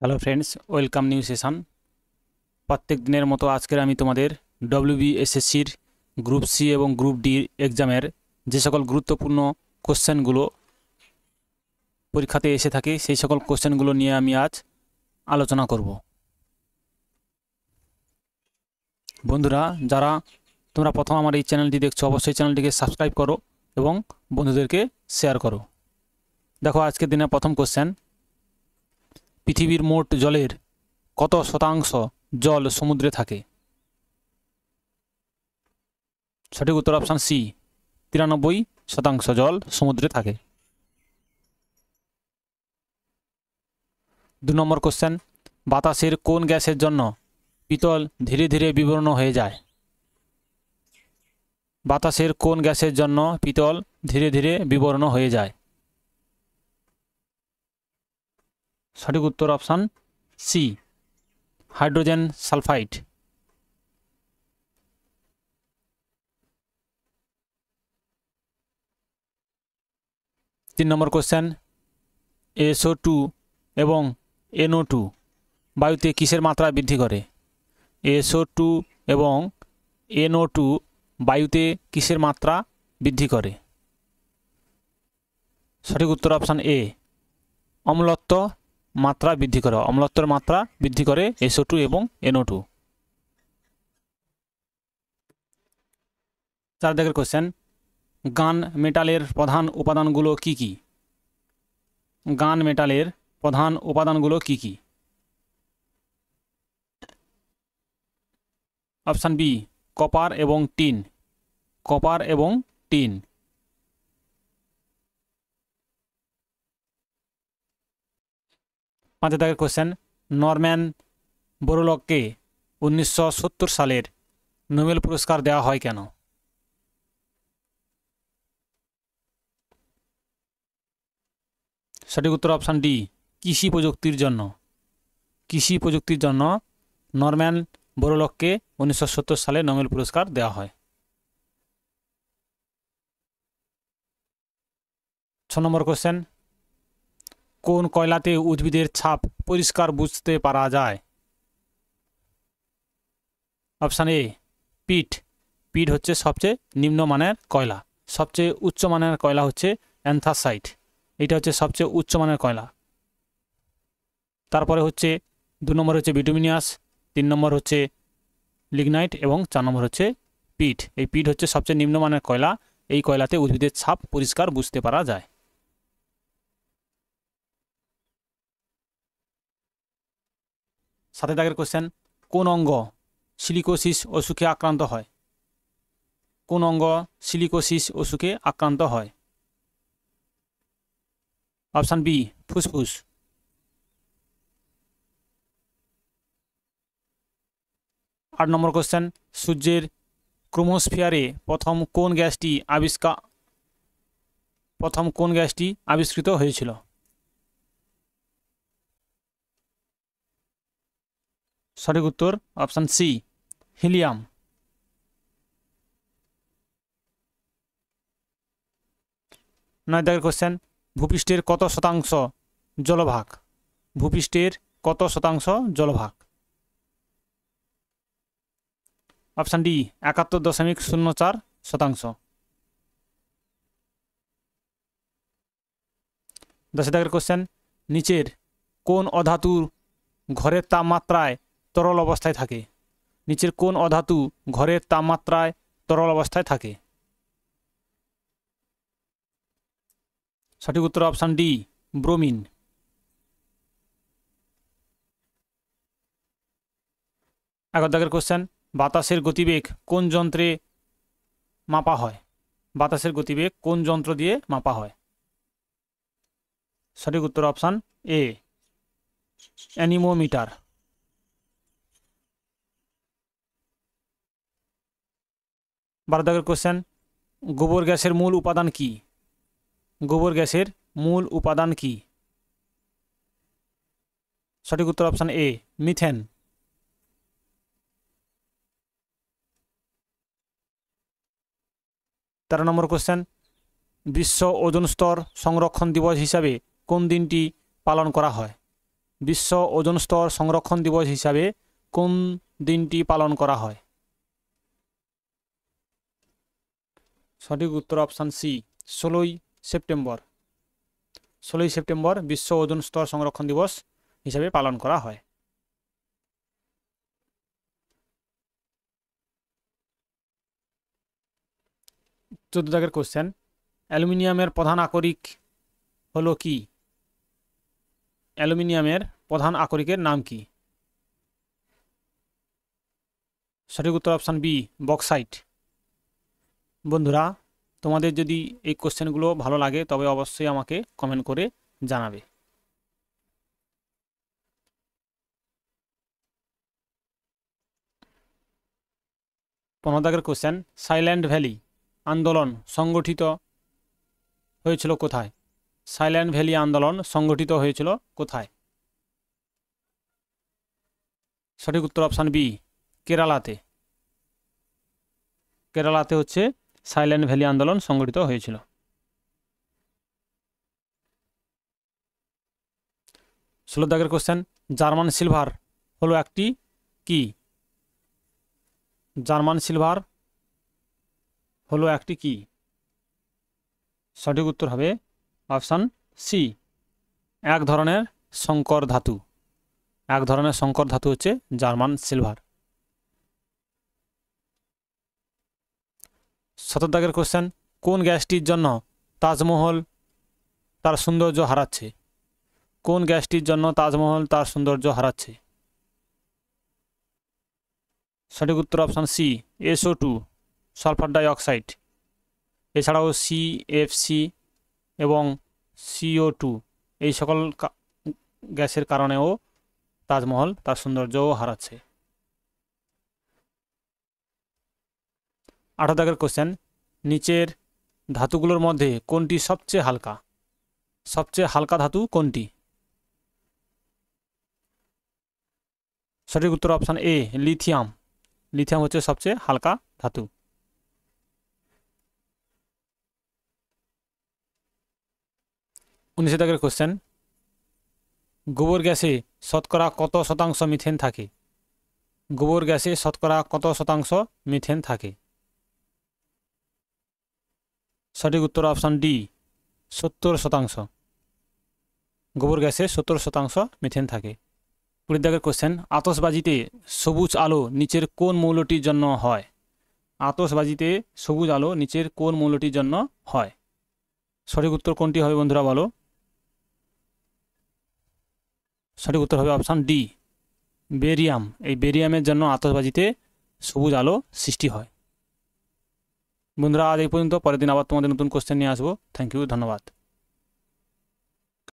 Hello friends, welcome new session. প্রত্যেক দিনের মতো আজকের আমি তোমাদের ডব্লিউবিএসএসসির গ্রুপ সি এবং গ্রুপ ডি এক্সামের যে সকল গুরুত্বপূর্ণ কোশ্চেনগুলো পরীক্ষাতে এসে থাকে সেই সকল কোশ্চেনগুলো নিয়ে আমি আজ আলোচনা করব। বন্ধুরা, যারা তোমরা প্রথম আমার এই চ্যানেলটি দেখছো, অবশ্যই চ্যানেলটিকে সাবস্ক্রাইব করো এবং বন্ধুদেরকে শেয়ার করো। দেখো, আজকের দিনে প্রথম কোশ্চেন, পৃথিবীর মোট জলের কত শতাংশ জল সমুদ্রে থাকে? সঠিক উত্তর অপশান সি, 93% জল সমুদ্রে থাকে। 2 নম্বর কোশ্চেন, বাতাসের কোন গ্যাসের জন্য পিতল ধীরে ধীরে বিবর্ণ হয়ে যায়? বাতাসের কোন গ্যাসের জন্য পিতল ধীরে ধীরে বিবর্ণ হয়ে যায়? সঠিক উত্তর অপশান সি, হাইড্রোজেন সালফাইড। 3 নম্বর কোশ্চেন, SO2 এবং NO2 বায়ুতে কিসের মাত্রা বৃদ্ধি করে? SO2 এবং NO2 বায়ুতে কিসের মাত্রা বৃদ্ধি করে? সঠিক উত্তর অপশান এ, অম্লত্ব মাত্রা বৃদ্ধি করে। অম্লত্বের মাত্রা বৃদ্ধি করে SO2 এবং NO2। 4 দাগের কোশ্চেন, গান মেটালের প্রধান উপাদানগুলো কি কি? গান মেটালের প্রধান উপাদানগুলো কি কি? অপশান বি, কপার এবং টিন। কপার এবং টিন। 5 দাগের কোশ্চেন, নরম্যান বোরলগকে 1970 সালের নোবেল পুরস্কার দেওয়া হয় কেন? সঠিক উত্তর অপশান ডি, কৃষি প্রযুক্তির জন্য। কৃষি প্রযুক্তির জন্য নরম্যান বোরলগকে 1970 সালে নোবেল পুরস্কার দেওয়া হয়। 6 নম্বর কোশ্চেন, কোন কয়লাতে উদ্ভিদের ছাপ পরিষ্কার বুঝতে পারা যায়? অপশান এ, পিট। পিট হচ্ছে সবচেয়ে নিম্নমানের কয়লা। সবচেয়ে উচ্চমানের কয়লা হচ্ছে অ্যান্থাসাইট। এটা হচ্ছে সবচেয়ে উচ্চমানের কয়লা। তারপরে হচ্ছে 2 নম্বর হচ্ছে বিটুমিনিয়াস, 3 নম্বর হচ্ছে লিগনাইট এবং 4 নম্বর হচ্ছে পিট। এই পিট হচ্ছে সবচেয়ে নিম্নমানের কয়লা। এই কয়লাতে উদ্ভিদের ছাপ পরিষ্কার বুঝতে পারা যায়। 7 দাগের কোশ্চেন, কোন অঙ্গ সিলিকোসিস অসুখে আক্রান্ত হয়? কোন অঙ্গ সিলিকোসিস অসুখে আক্রান্ত হয়? অপশান বি, ফুসফুস। 8 নম্বর কোশ্চেন, সূর্যের ক্রোমোস্ফিয়ারে প্রথম কোন গ্যাসটি আবিষ্কৃত হয়েছিল? সঠিক উত্তর অপশান সি, হিলিয়াম। 9 দাগের কোশ্চেন, ভূপৃষ্ঠের কত শতাংশ জলভাগ? ভূপৃষ্ঠের কত শতাংশ জলভাগ? Option D, 71.04%। 10 দাগের কোশ্চেন, নিচের কোন অধাতু ঘরের তাপমাত্রায় তরল অবস্থায় থাকে? নিচের কোন অধাতু ঘরের তাপমাত্রায় তরল অবস্থায় থাকে? সঠিক উত্তর অপশান ডি, ব্রোমিন। 11 দাগের কোশ্চেন, বাতাসের গতিবেগ কোন যন্ত্রে মাপা হয়? বাতাসের গতিবেগ কোন যন্ত্র দিয়ে মাপা হয়? সঠিক উত্তর অপশান এ, অ্যানিমোমিটার। 12 দাগের কোশ্চেন, গোবর গ্যাসের মূল উপাদান কি? গোবর গ্যাসের মূল উপাদান কি? সঠিক উত্তর option A, methane. 13 number question, বিশ্ব ওজোন স্তর সংরক্ষণ দিবস হিসাবে কোন দিনটি পালন করা হয়? বিশ্ব ওজোন স্তর সংরক্ষণ দিবস হিসাবে কোন দিনটি পালন করা হয়? সঠিক উত্তর অপশান সি, 16ই সেপ্টেম্বর। 16ই সেপ্টেম্বর বিশ্ব ওজোন স্তর সংরক্ষণ দিবস হিসাবে পালন করা হয়। 14 দাগের কোশ্চেন, অ্যালুমিনিয়ামের প্রধান আকরিক হলো কি? অ্যালুমিনিয়ামের প্রধান আকরিকের নাম কি? সঠিক উত্তর অপশান বি, বক্সাইট। বন্ধুরা, তোমাদের যদি এই কোশ্চেনগুলো ভালো লাগে তবে অবশ্যই আমাকে কমেন্ট করে জানাবে। 15 দাগের কোশ্চেন, সাইল্যান্ড ভ্যালি আন্দোলন সংগঠিত হয়েছিল কোথায়? সাইল্যান্ড ভ্যালি আন্দোলন সংগঠিত হয়েছিল কোথায়? সঠিক উত্তর অপশান বি, কেরালাতে। কেরালাতে হচ্ছে সাইল্যান্ড ভ্যালি আন্দোলন সংগঠিত হয়েছিল। 16 দাগের কোশ্চেন, জার্মান সিলভার হলো একটি কি? জার্মান সিলভার হলো একটি কি? সঠিক উত্তর হবে অপশান সি, এক ধরনের সংকর ধাতু। এক ধরনের সংকর ধাতু হচ্ছে জার্মান সিলভার। 17 দাগের কোশ্চেন, কোন গ্যাসটির জন্য তাজমহল তার সৌন্দর্য হারাচ্ছে? কোন গ্যাসটির জন্য তাজমহল তার সৌন্দর্য হারাচ্ছে? সঠিক উত্তর option C, SO2 sulphur die oxide. এছাড়াও CFC এবং CO2 এই সকল গ্যাসের কারণেও তাজমহল তার সৌন্দর্যও হারাচ্ছে। 18 দাগের কোশ্চেন, নিচের ধাতুগুলোর মধ্যে কোনটি সবচেয়ে হালকা? সবচেয়ে হালকা ধাতু কোনটি? সঠিক উত্তর অপশান এ, লিথিয়াম। লিথিয়াম হচ্ছে সবচেয়ে হালকা ধাতু। 19 দাগের কোশ্চেন, গোবর গ্যাসে শতকরা কত শতাংশ মিথেন থাকে? গোবর গ্যাসে শতকরা কত শতাংশ মিথেন থাকে? সঠিক উত্তর অপশান ডি, 70%। গোবর গ্যাসে 70% মিথেন থাকে। 20 দাগের কোশ্চেন, আতশবাজিতে সবুজ আলো নিচের কোন মৌলটির জন্য হয়? আতশবাজিতে সবুজ আলো নিচের কোন মৌলটির জন্য হয়? সঠিক উত্তর কোনটি হবে বন্ধুরা বলো? সঠিক উত্তর হবে অপশান ডি, বেরিয়াম। এই বেরিয়ামের জন্য আতশবাজিতে সবুজ আলো সৃষ্টি হয়। বন্ধুরা, আজ এই পর্যন্ত। পরের দিন আবার তোমাদের নতুন কোশ্চেন নিয়ে আসবো। থ্যাংক ইউ, ধন্যবাদ।